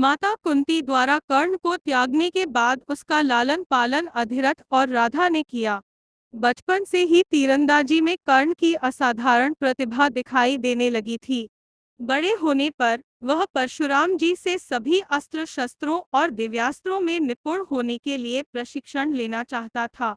माता कुंती द्वारा कर्ण को त्यागने के बाद उसका लालन पालन अधिरथ और राधा ने किया। बचपन से ही तीरंदाजी में कर्ण की असाधारण प्रतिभा दिखाई देने लगी थी। बड़े होने पर वह परशुराम जी से सभी अस्त्र शस्त्रों और दिव्यास्त्रों में निपुण होने के लिए प्रशिक्षण लेना चाहता था,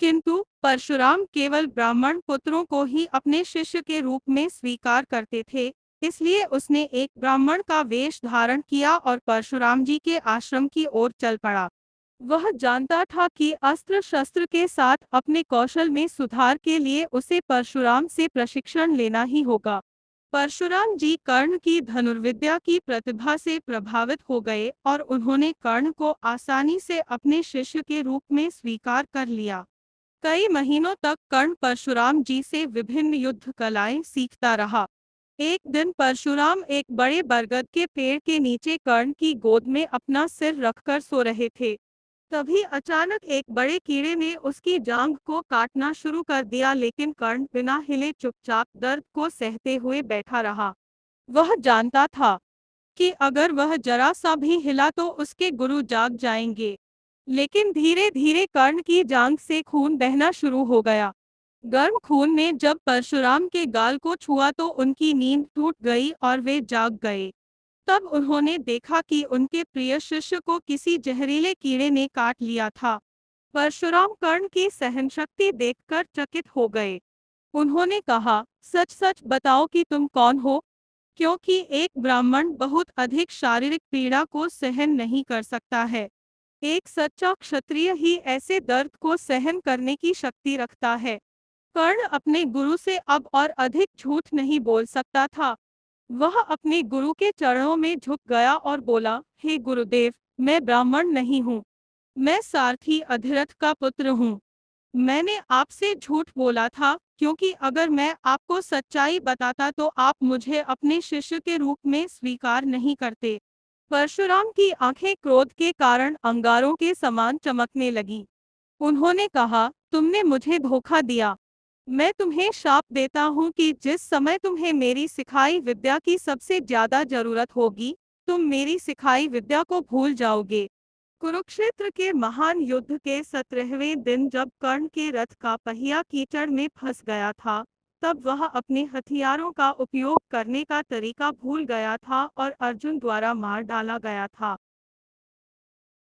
किंतु परशुराम केवल ब्राह्मण पुत्रों को ही अपने शिष्य के रूप में स्वीकार करते थे। इसलिए उसने एक ब्राह्मण का वेश धारण किया और परशुराम जी के आश्रम की ओर चल पड़ा। वह जानता था कि अस्त्र शस्त्र के साथ अपने कौशल में सुधार के लिए उसे परशुराम से प्रशिक्षण लेना ही होगा। परशुराम जी कर्ण की धनुर्विद्या की प्रतिभा से प्रभावित हो गए और उन्होंने कर्ण को आसानी से अपने शिष्य के रूप में स्वीकार कर लिया। कई महीनों तक कर्ण परशुराम जी से विभिन्न युद्ध कलाएं सीखता रहा। एक दिन परशुराम एक बड़े बरगद के पेड़ के नीचे कर्ण की गोद में अपना सिर रखकर सो रहे थे। तभी अचानक एक बड़े कीड़े ने उसकी जांघ को काटना शुरू कर दिया, लेकिन कर्ण बिना हिले चुपचाप दर्द को सहते हुए बैठा रहा। वह जानता था कि अगर वह जरा सा भी हिला तो उसके गुरु जाग जाएंगे। लेकिन धीरे धीरे कर्ण की जांघ से खून बहना शुरू हो गया। गर्म खून ने जब परशुराम के गाल को छुआ तो उनकी नींद टूट गई और वे जाग गए। तब उन्होंने देखा कि उनके प्रिय शिष्य को किसी जहरीले कीड़े ने काट लिया था। परशुराम कर्ण की सहनशक्ति देखकर चकित हो गए। उन्होंने कहा, सच सच बताओ कि तुम कौन हो, क्योंकि एक ब्राह्मण बहुत अधिक शारीरिक पीड़ा को सहन नहीं कर सकता है। एक सच्चा क्षत्रिय ही ऐसे दर्द को सहन करने की शक्ति रखता है। कर्ण अपने गुरु से अब और अधिक झूठ नहीं बोल सकता था। वह अपने गुरु के चरणों में झुक गया और बोला, हे गुरुदेव, मैं ब्राह्मण नहीं हूँ। मैं सारथी अधिरथ का पुत्र हूँ। मैंने आपसे झूठ बोला था, क्योंकि अगर मैं आपको सच्चाई बताता तो आप मुझे अपने शिष्य के रूप में स्वीकार नहीं करते। परशुराम की आंखें क्रोध के कारण अंगारों के समान चमकने लगीं। उन्होंने कहा, तुमने मुझे धोखा दिया। मैं तुम्हें शाप देता हूँ कि जिस समय तुम्हें मेरी सिखाई विद्या की सबसे ज्यादा जरूरत होगी, तुम मेरी सिखाई विद्या को भूल जाओगे। कुरुक्षेत्र के महान युद्ध के 17वें दिन जब कर्ण के रथ का पहिया कीचड़ में फंस गया था, तब वह अपने हथियारों का उपयोग करने का तरीका भूल गया था और अर्जुन द्वारा मार डाला गया था।